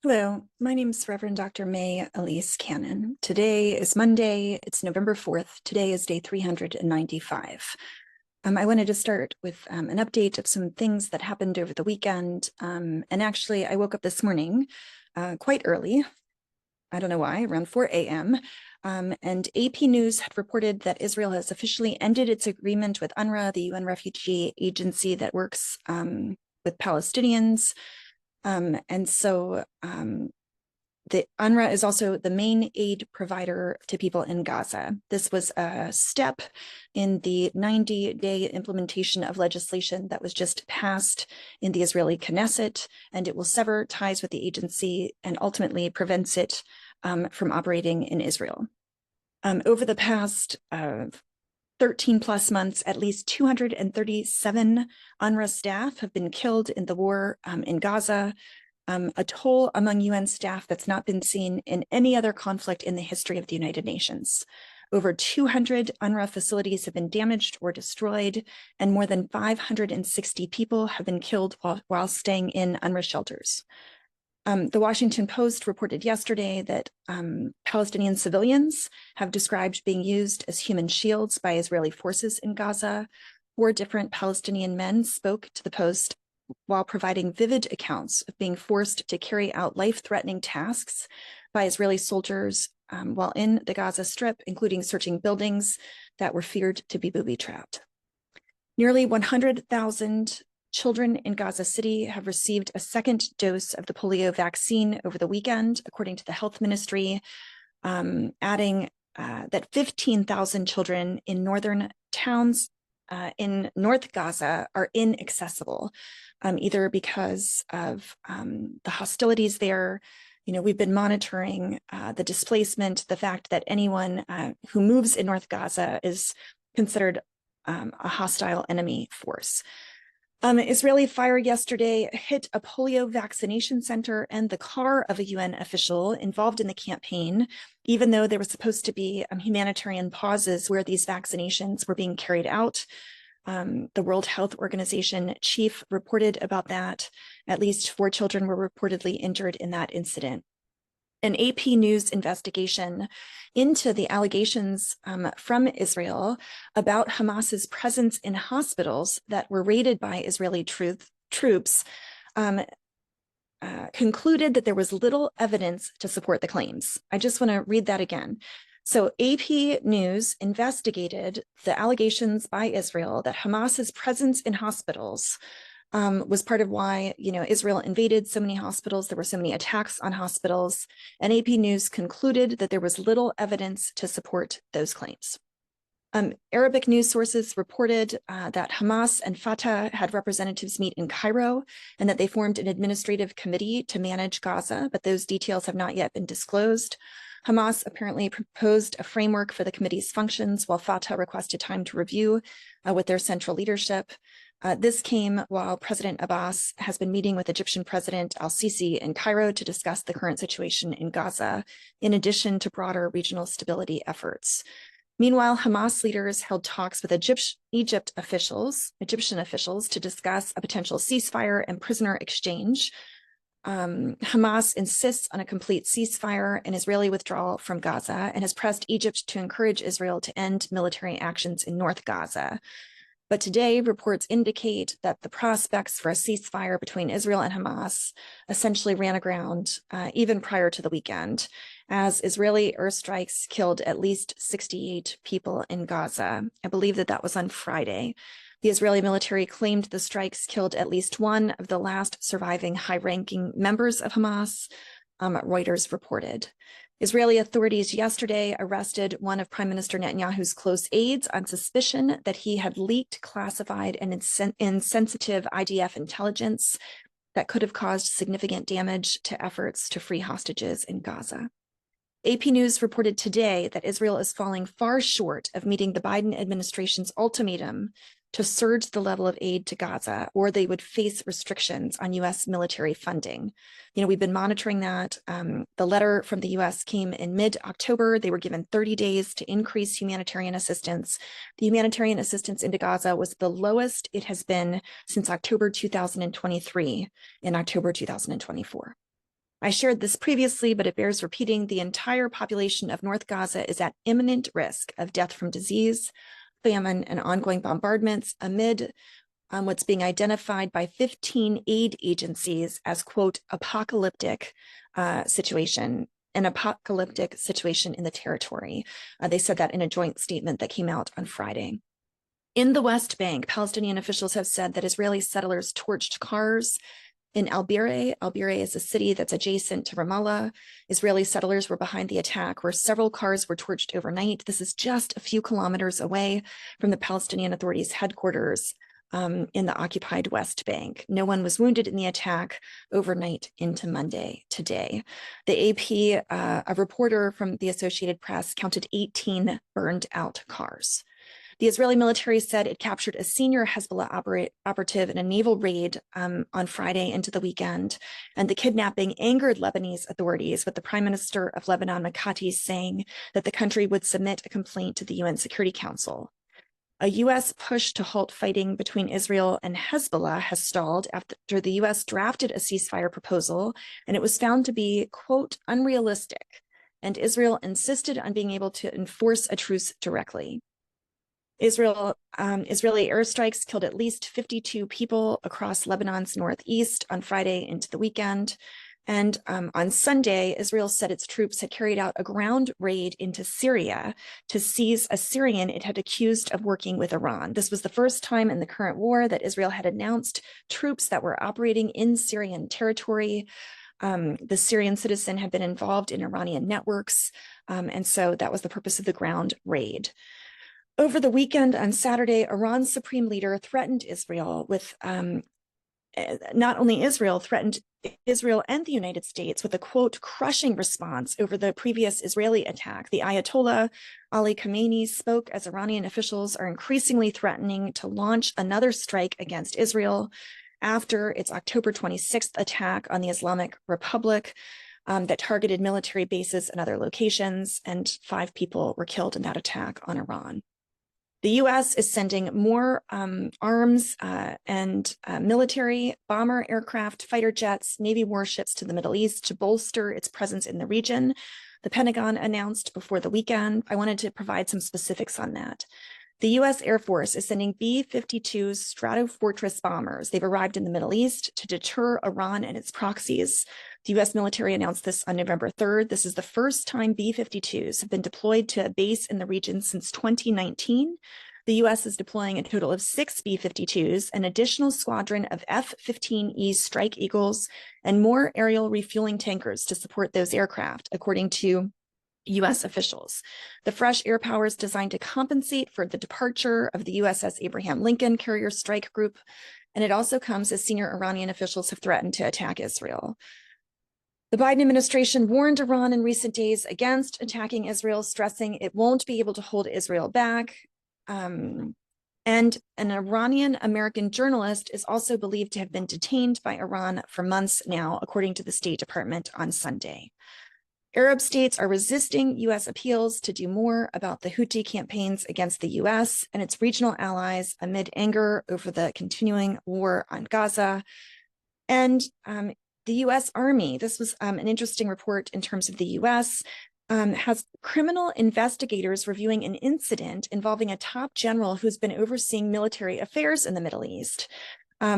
Hello, my name is Reverend Dr. May Elise Cannon. Today is Monday, it's November 4th. Today is day 395. I wanted to start with an update of some things that happened over the weekend. And actually, I woke up this morning quite early. I don't know why, around 4 a.m. And AP News had reported that Israel has officially ended its agreement with UNRWA, the UN refugee agency that works with Palestinians. The UNRWA is also the main aid provider to people in Gaza. This was a step in the 90-day implementation of legislation that was just passed in the Israeli Knesset, and it will sever ties with the agency and ultimately prevents it from operating in Israel. Over the past 13 plus months, at least 237 UNRWA staff have been killed in the war in Gaza, a toll among UN staff that's not been seen in any other conflict in the history of the United Nations. Over 200 UNRWA facilities have been damaged or destroyed, and more than 560 people have been killed while staying in UNRWA shelters. The Washington Post reported yesterday that Palestinian civilians have described being used as human shields by Israeli forces in Gaza. 4 different Palestinian men spoke to the Post while providing vivid accounts of being forced to carry out life-threatening tasks by Israeli soldiers while in the Gaza Strip, including searching buildings that were feared to be booby-trapped. Nearly 100,000 children in Gaza City have received a second dose of the polio vaccine over the weekend, according to the health ministry, adding that 15,000 children in northern towns in North Gaza are inaccessible, either because of the hostilities there. We've been monitoring the displacement, the fact that anyone who moves in North Gaza is considered a hostile enemy force. Israeli fire yesterday hit a polio vaccination center and the car of a UN official involved in the campaign, even though there was supposed to be humanitarian pauses where these vaccinations were being carried out. The World Health Organization chief reported about that. At least 4 children were reportedly injured in that incident. An AP News investigation into the allegations from Israel about Hamas's presence in hospitals that were raided by Israeli troops concluded that there was little evidence to support the claims. I just want to read that again. So AP News investigated the allegations by Israel that Hamas's presence in hospitals was part of why, Israel invaded so many hospitals. There were so many attacks on hospitals, and AP News concluded that there was little evidence to support those claims. Arabic news sources reported that Hamas and Fatah had representatives meet in Cairo and that they formed an administrative committee to manage Gaza, but those details have not yet been disclosed. Hamas apparently proposed a framework for the committee's functions, while Fatah requested time to review with their central leadership. This came while President Abbas has been meeting with Egyptian President al-Sisi in Cairo to discuss the current situation in Gaza, in addition to broader regional stability efforts. Meanwhile, Hamas leaders held talks with Egyptian officials to discuss a potential ceasefire and prisoner exchange. Hamas insists on a complete ceasefire and Israeli withdrawal from Gaza and has pressed Egypt to encourage Israel to end military actions in North Gaza. But today, reports indicate that the prospects for a ceasefire between Israel and Hamas essentially ran aground even prior to the weekend, as Israeli airstrikes killed at least 68 people in Gaza. I believe that was on Friday. The Israeli military claimed the strikes killed at least one of the last surviving high-ranking members of Hamas, Reuters reported. Israeli authorities yesterday arrested one of Prime Minister Netanyahu's close aides on suspicion that he had leaked classified and insensitive IDF intelligence that could have caused significant damage to efforts to free hostages in Gaza. AP News reported today that Israel is falling far short of meeting the Biden administration's ultimatum to surge the level of aid to Gaza, or they would face restrictions on U.S. military funding. We've been monitoring that. The letter from the U.S. came in mid-October. They were given 30 days to increase humanitarian assistance. The humanitarian assistance into Gaza was the lowest it has been since October 2023, in October 2024. I shared this previously, but it bears repeating. The entire population of North Gaza is at imminent risk of death from disease, famine, and ongoing bombardments amid what's being identified by 15 aid agencies as, quote, apocalyptic situation, an apocalyptic situation in the territory. They said that in a joint statement that came out on Friday. In the West Bank, Palestinian officials have said that Israeli settlers torched cars in Al-Bir. Al-Bir is a city that's adjacent to Ramallah. Israeli settlers were behind the attack, where several cars were torched overnight. This is just a few kilometers away from the Palestinian Authority's headquarters in the occupied West Bank. No one was wounded in the attack overnight into Monday today. The AP, a reporter from the Associated Press, counted 18 burned out cars. The Israeli military said it captured a senior Hezbollah operative in a naval raid on Friday into the weekend, and the kidnapping angered Lebanese authorities, with the Prime Minister of Lebanon, Mikati, saying that the country would submit a complaint to the UN Security Council. A U.S. push to halt fighting between Israel and Hezbollah has stalled after the U.S. drafted a ceasefire proposal, and it was found to be, quote, unrealistic, and Israel insisted on being able to enforce a truce directly. Israeli airstrikes killed at least 52 people across Lebanon's northeast on Friday into the weekend. And on Sunday, Israel said its troops had carried out a ground raid into Syria to seize a Syrian it had accused of working with Iran. This was the first time in the current war that Israel had announced troops that were operating in Syrian territory. The Syrian citizen had been involved in Iranian networks, and so that was the purpose of the ground raid. Over the weekend on Saturday, Iran's supreme leader threatened Israel with, not only Israel, threatened Israel and the United States with a, quote, crushing response over the previous Israeli attack. The Ayatollah Ali Khamenei spoke as Iranian officials are increasingly threatening to launch another strike against Israel after its October 26th attack on the Islamic Republic that targeted military bases and other locations, and 5 people were killed in that attack on Iran. The U.S. is sending more arms and military, bomber aircraft, fighter jets, Navy warships to the Middle East to bolster its presence in the region. The Pentagon announced before the weekend. I wanted to provide some specifics on that. The U.S. Air Force is sending B-52 Stratofortress bombers. They've arrived in the Middle East to deter Iran and its proxies. The U.S. military announced this on November 3rd. This is the first time B-52s have been deployed to a base in the region since 2019. The U.S. is deploying a total of 6 B-52s, an additional squadron of F-15E Strike Eagles, and more aerial refueling tankers to support those aircraft, according to U.S. officials. The fresh air power is designed to compensate for the departure of the USS Abraham Lincoln carrier strike group, and it also comes as senior Iranian officials have threatened to attack Israel. The Biden administration warned Iran in recent days against attacking Israel, stressing it won't be able to hold Israel back. And an Iranian-American journalist is also believed to have been detained by Iran for months now, according to the State Department on Sunday. Arab states are resisting U.S. appeals to do more about the Houthi campaigns against the U.S. and its regional allies amid anger over the continuing war on Gaza. And the U.S. Army, this was an interesting report in terms of the U.S., has criminal investigators reviewing an incident involving a top general who's been overseeing military affairs in the Middle East.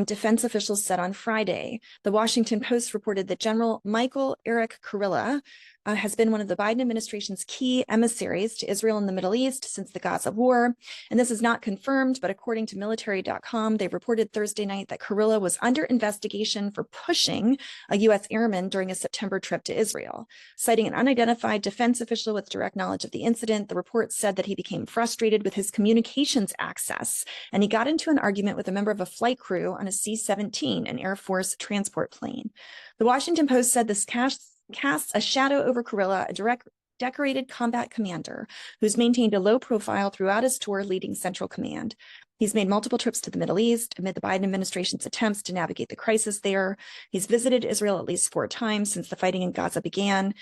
Defense officials said on Friday. The Washington Post reported that General Michael Eric Kurilla has been one of the Biden administration's key emissaries to Israel in the Middle East since the Gaza war. And this is not confirmed, but according to military.com, they reported Thursday night that Kurilla was under investigation for pushing a U.S. airman during a September trip to Israel. Citing an unidentified defense official with direct knowledge of the incident, the report said that he became frustrated with his communications access, and he got into an argument with a member of a flight crew on a C-17, an Air Force transport plane. The Washington Post said this casts a shadow over Kurilla, a decorated combat commander who's maintained a low profile throughout his tour leading Central Command. He's made multiple trips to the Middle East amid the Biden administration's attempts to navigate the crisis there. He's visited Israel at least 4 times since the fighting in Gaza began.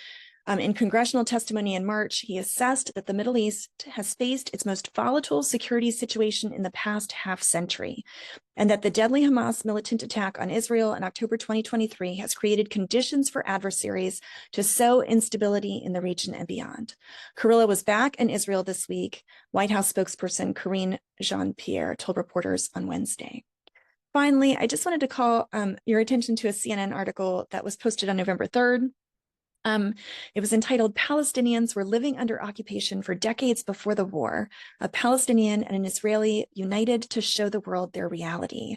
In congressional testimony in March, he assessed that the Middle East has faced its most volatile security situation in the past half century, and that the deadly Hamas militant attack on Israel in October 2023 has created conditions for adversaries to sow instability in the region and beyond. Kurilla was back in Israel this week, White House spokesperson Karine Jean-Pierre told reporters on Wednesday. Finally, I just wanted to call your attention to a CNN article that was posted on November 3rd. It was entitled "Palestinians Were Living Under Occupation for Decades Before the War, a Palestinian and an Israeli United to Show the World Their Reality."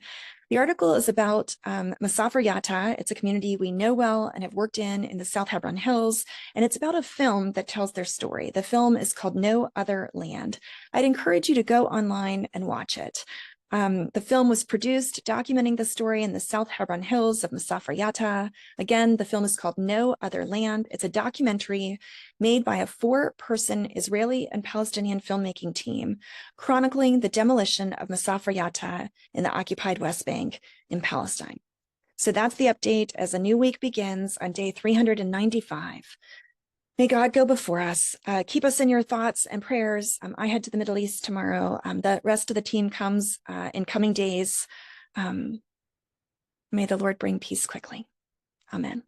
The article is about Masafer Yatta. It's a community we know well and have worked in the South Hebron Hills, and it's about a film that tells their story. The film is called No Other Land. I'd encourage you to go online and watch it. The film was produced documenting the story in the South Hebron Hills of Masafer Yatta. Again, the film is called No Other Land. It's a documentary made by a 4-person Israeli and Palestinian filmmaking team chronicling the demolition of Masafer Yatta in the occupied West Bank in Palestine. So that's the update as a new week begins on day 395. May God go before us. Keep us in your thoughts and prayers. I head to the Middle East tomorrow. The rest of the team comes in coming days. May the Lord bring peace quickly. Amen.